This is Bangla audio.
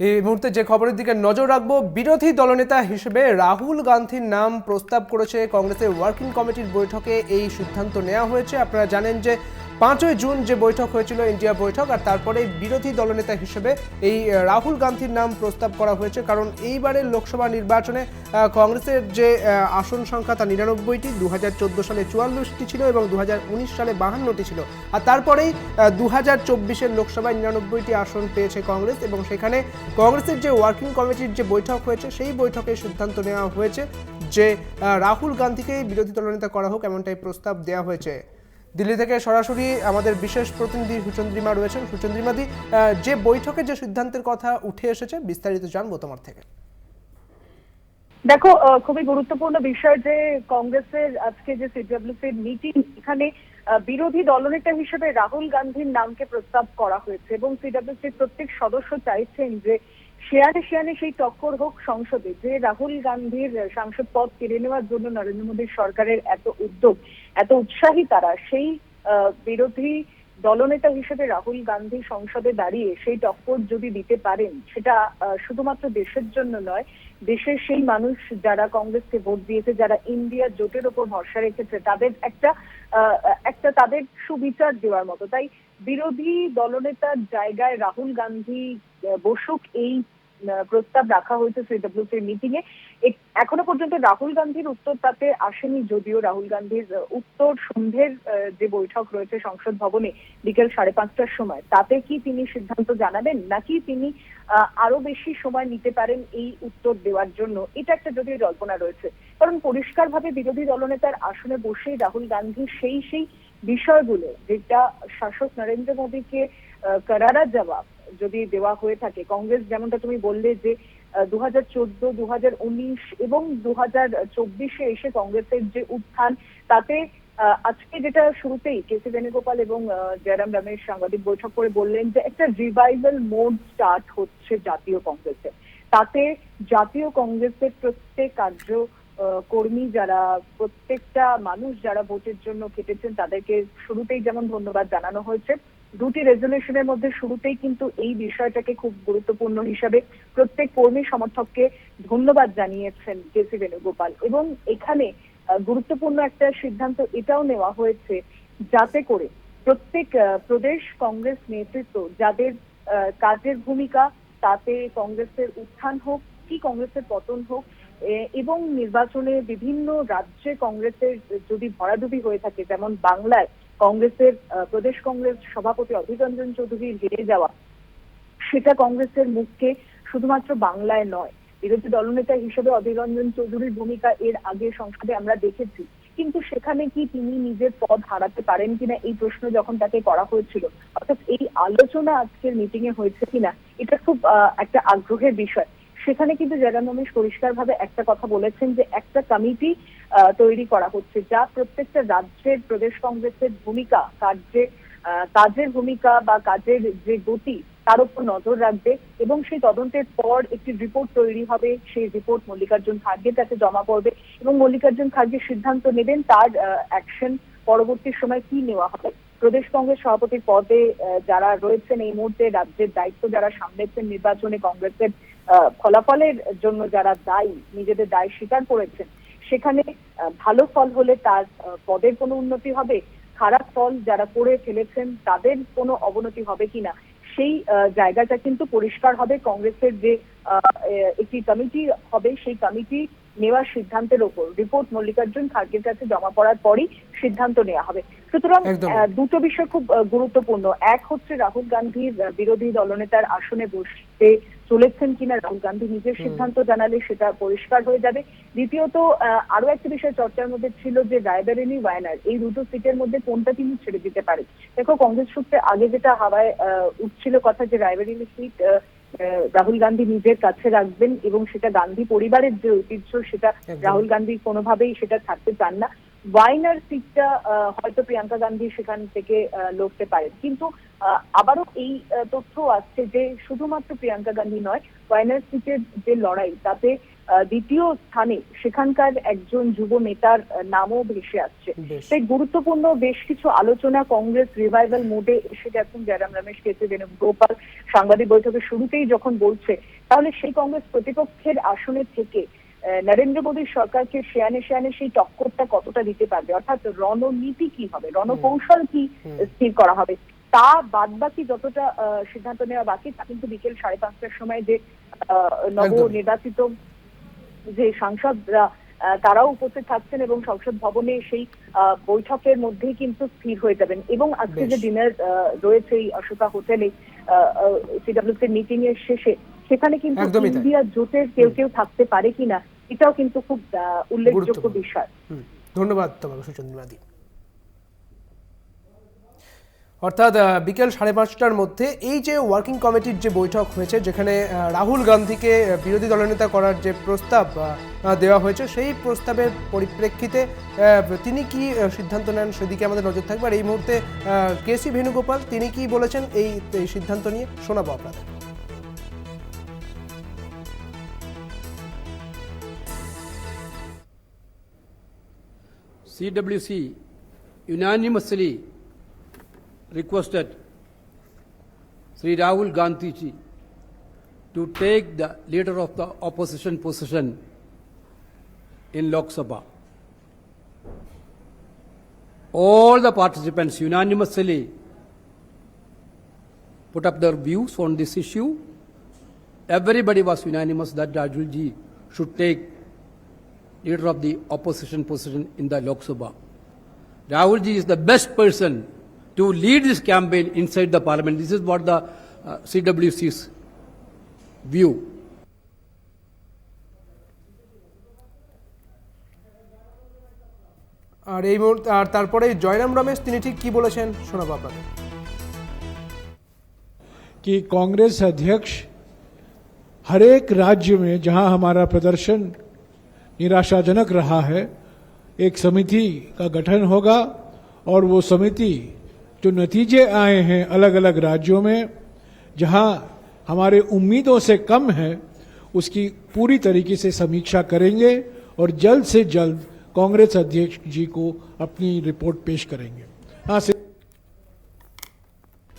এই মুহূর্তে যে খবরের দিকে নজর রাখবো, বিরোধী দলনেতা হিসেবে রাহুল গান্ধীর নাম প্রস্তাব করেছে কংগ্রেসের ওয়ার্কিং কমিটির বৈঠকে। এই সিদ্ধান্ত নেওয়া হয়েছে। আপনারা জানেন যে 5ই জুন যে বৈঠক হয়েছিল, ইন্ডিয়া বৈঠক, আর তারপরে বিরোধী দলনেতা হিসেবে এই রাহুল গান্ধীর নাম প্রস্তাব করা হয়েছে। কারণ এইবারের লোকসভা নির্বাচনে কংগ্রেসের যে আসন সংখ্যা তা 99টি, 2014 সালে 44টি ছিল এবং 2019 সালে 52টি ছিল। আর তারপরেই 2024-এর লোকসভায় 99টি আসন পেয়েছে কংগ্রেস, এবং সেখানে কংগ্রেসের যে ওয়ার্কিং কমিটির যে বৈঠক হয়েছে সেই বৈঠকে সিদ্ধান্ত নেওয়া হয়েছে যে রাহুল গান্ধীকে বিরোধী দলনেতা করা হোক, এমনটাই প্রস্তাব দেওয়া হয়েছে। দিল্লি থেকে সরাসরি আমাদের বিশেষ প্রতিনিধি সুচন্দ্রিমা রয়েছেন। সুচন্দ্রিমাদি, যে বৈঠকে যে সিদ্ধান্তের কথা উঠে এসেছে বিস্তারিত জানবো তোমার থেকে। দেখো, খুবই গুরুত্বপূর্ণ বিষয় যে কংগ্রেসের আজকে যে সিডব্লিউসির মিটিং, এখানে বিরোধী দলনেতা হিসেবে রাহুল গান্ধীর নামকে প্রস্তাব করা হয়েছে এবং সিডব্লিউসির প্রত্যেক সদস্য চাইছেন যে শেয়ারে শেয়ারে সেই টক্কর হোক সংসদে। যে রাহুল গান্ধীর সাংসদ পদ কেড়ে নেওয়ার জন্য নরেন্দ্র মোদীর সরকারের এত উদ্যোগ, এত উৎসাহী তারা, সেই বিরোধী দলনেতা হিসেবে রাহুল গান্ধী সংসদে দাঁড়িয়ে সেই টক্কর যদি দিতে পারেন, সেটা শুধুমাত্র দেশের জন্য নয়, দেশের সেই মানুষ যারা কংগ্রেসকে ভোট দিয়েছে, যারা ইন্ডিয়া জোটের ওপর ভরসা রেখেছে, তাদের একটা তাদের সুবিচার দেওয়ার মতো। তাই বিরোধী দলনেতার জায়গায় রাহুল গান্ধী বসুক, এই প্রস্তাব রাখা হয়েছে সিডব্লিউসির মিটিং এ। এখনো পর্যন্ত রাহুল গান্ধীর উত্তর তাতে আসেনি, যদিও রাহুল গান্ধীর উত্তর সন্ধ্যের যে বৈঠক রয়েছে সংসদ ভবনে বিকেল 5:30টার সময়, তাতে কি তিনি সিদ্ধান্ত জানাবেন, নাকি তিনি আরো বেশি সময় নিতে পারেন এই উত্তর দেওয়ার জন্য, এটা একটা যদিও জল্পনা রয়েছে। কারণ পরিষ্কারভাবে বিরোধী দলনেতার আসনে বসেই রাহুল গান্ধী সেই বিষয়গুলো, যেটা শাসক নরেন্দ্র মোদীকে করারা জবাব যদি দেওয়া হয়ে থাকে, কংগ্রেস যেমনটা তুমি বললে যে 2014, 2019 এবং 2024-এ এসে কংগ্রেসের যে উত্থান, তাতে আজকে যেটা শুরুতেই কেসি বেণুগোপাল এবং জয়রাম রমেশ সাংবাদিক বৈঠক করে বললেন যে একটা রিভাইভাল মোড স্টার্ট হচ্ছে জাতীয় কংগ্রেসে। তাতে জাতীয় কংগ্রেসের প্রত্যেক কর্মী যারা, প্রত্যেকটা মানুষ যারা ভোটের জন্য কেটেছেন, তাদেরকে শুরুতেই যেমন ধন্যবাদ জানানো হয়েছে। দুটি রেজলিউশনের মধ্যে শুরুতেই কিন্তু এই বিষয়টাকে খুব গুরুত্বপূর্ণ হিসাবে প্রত্যেক কর্মী সমর্থককে ধন্যবাদ জানিয়েছেন কেসি বেণুগোপাল। এবং এখানে গুরুত্বপূর্ণ একটা সিদ্ধান্ত এটাও নেওয়া হয়েছে যাতে করে প্রত্যেক প্রদেশ কংগ্রেস নেতৃত্ব, যাদের কাজের ভূমিকা তাতে কংগ্রেসের উত্থান হোক কি কংগ্রেসের পতন হোক, এবং নির্বাচনে বিভিন্ন রাজ্যে কংগ্রেসের যদি ভরাডুবি হয়ে থাকে, যেমন বাংলায় কংগ্রেসের প্রদেশ কংগ্রেস সভাপতি অধীর রঞ্জন চৌধুরীর হেরে যাওয়া, সেটা কংগ্রেসের মুখকে শুধুমাত্র বাংলায় নয়, বিরোধী দলনেতা হিসেবে অধীর রঞ্জন চৌধুরীর ভূমিকা এর আগে সংসদে আমরা দেখেছি, কিন্তু সেখানে কি তিনি নিজের পদ হারাতে পারেন কিনা এই প্রশ্ন যখন তাকে করা হয়েছিল, অর্থাৎ এই আলোচনা আজকের মিটিং এ হয়েছে কিনা, এটা খুব একটা আগ্রহের বিষয়। সেখানে কিন্তু জয়রাম রমেশ পরিষ্কারভাবে একটা কথা বলেছেন যে একটা কমিটি তৈরি করা হচ্ছে, যা প্রত্যেকটা রাজ্যের প্রদেশ কংগ্রেসের ভূমিকা, কাজের ভূমিকা বা কাজের যে গতি, তার উপর নজর রাখবে এবং সেই তদন্তের পর একটি রিপোর্ট তৈরি হবে। সেই রিপোর্ট মল্লিকার্জুন খার্গের কাছে জমা পড়বে এবং মল্লিকার্জুন খার্গে সিদ্ধান্ত নেবেন তার অ্যাকশন পরবর্তী সময় কি নেওয়া হবে। প্রদেশ কংগ্রেস সভাপতির পদে যারা রয়েছেন এই মুহূর্তে, রাজ্যের দায়িত্ব যারা সামলেছেন, নির্বাচনে কংগ্রেসের ফলাফলের জন্য যারা দায়ী, নিজেদের দায় স্বীকার করেছেন, সেখানে ভালো ফল হলে তার পদের কোনো উন্নতি হবে, খারাপ ফল যারা করে ফেলেছেন তাদের কোনো অবনতি হবে কিনা, সেই জায়গাটা কিন্তু পরিষ্কার হবে। কংগ্রেসের যে একটি কমিটি হবে, সেই কমিটি নেওয়ার সিদ্ধান্তের ওপর রিপোর্ট মল্লিকার্জুন খার্গের কাছে জমা পড়ার পরই সিদ্ধান্ত নেওয়া হবে। সুতরাং দুটো বিষয় খুব গুরুত্বপূর্ণ। এক হচ্ছে রাহুল গান্ধীর বিরোধী দলনেতার আসনে বসতে চলেছেন কিনা, রাহুল গান্ধী নিজের সিদ্ধান্ত জানালে সেটা পরিষ্কার হয়ে যাবে। দ্বিতীয়ত আরো একটা বিষয় চর্চার মধ্যে ছিল যে রায়বেরেলি ওয়ায়নাড, এই দুটো সিটের মধ্যে কোনটা তিনি ছেড়ে দিতে পারেন। দেখো, কংগ্রেস সূত্রে আগে যেটা হাওয়ায় উঠছিল কথা যে রায়বেরেলি সিট রাহুল গান্ধী নিজের কাছে রাখবেন এবং সেটা গান্ধী পরিবারের যে ঐতিহ্য, সেটা রাহুল গান্ধী কোনোভাবেই সেটা ছাড়তে চান না। ওয়াইনার সিটটা হয়তো প্রিয়াঙ্কা গান্ধী সেখান থেকে লড়তে পারেন, কিন্তু আবারও এই তথ্য আসছে যে শুধুমাত্র প্রিয়াঙ্কা গান্ধী নয়, ওয়াইনার সিটের যে লড়াই, তাতে দ্বিতীয় স্থানে সেখানকার একজন যুব নেতার নামও ভেসে আসছে। বেশ। তাই গুরুত্বপূর্ণ বেশ কিছু আলোচনা কংগ্রেস রিভাইভাল মোডে এসে গেছেন জয়রাম রমেশ, কেসি বেণুগোপাল সাংবাদিক বৈঠকের শুরুতেই যখন বলছে, তাহলে সেই কংগ্রেস প্রতিপক্ষের আসনে থেকে নরেন্দ্র মোদীর সরকারকে সেয়ানে সেয়ানে সেই টক্করটা কতটা দিতে পারবে, অর্থাৎ রণনীতি কি হবে, রণকৌশল কি স্থির করা হবে, তা বাদ বাকি যতটা সিদ্ধান্ত নেওয়া বাকি তা কিন্তু বিকেল 5:30টার সময় যে নবনির্বাচিত যে সাংসদরা তারাও উপস্থিত থাকছেন এবং সংসদ ভবনে সেই বৈঠকের মধ্যেই কিন্তু স্থির হয়ে যাবেন। এবং আজকে যে ডিনার রয়েছে এই অশোকা হোটেলে সিডব্লিউসির মিটিং এর শেষে, সেখানে কিন্তু ইন্ডিয়া জোটের কেউ কেউ থাকতে পারে কিনা এটাও কিন্তু খুব উল্লেখযোগ্য বিষয়। ধন্যবাদ তোমাকে সুচন্দ্রাদি। অর্থাৎ বিকেল 5:30টার মধ্যে এই যে ওয়ার্কিং কমিটির যে বৈঠক হয়েছে, যেখানে রাহুল গান্ধীকে বিরোধী দলনেতা করার যে প্রস্তাব দেওয়া হয়েছে, সেই প্রস্তাবের পরিপ্রেক্ষিতে তিনি কি সিদ্ধান্ত নেন সেদিকে আমাদের নজর থাকবে। আর এই মুহূর্তে কেসি বেণুগোপাল তিনি কি বলেছেন এই সিদ্ধান্ত নিয়ে শোনাবো আপনাদের। CWC unanimously requested Sri Rahul Gandhi ji to take the leader of the opposition position in Lok Sabha. All the participants unanimously put up their views on this issue. Everybody was unanimous that Rahul ji should take leader of the opposition position in the Lok Sabha. Rahul ji is the best person to lead this campaign inside the parliament. This is what the CWC's view. আর এই মুহূর্তে আর তারপরে জয়রাম রমেশ তিনি ঠিক কি বলেছেন শোনাবো আপনাদের। कि कांग्रेस अध्यक्ष हर एक राज्य में जहां हमारा प्रदर्शन निराशाजनक रहा है, एक समिति का गठन होगा और वो समिति जो नतीजे आए हैं अलग अलग राज्यों में जहां हमारे उम्मीदों से कम है, उसकी पूरी तरीके से समीक्षा करेंगे और जल्द से जल्द कांग्रेस अध्यक्ष जी को अपनी रिपोर्ट पेश करेंगे। हाँ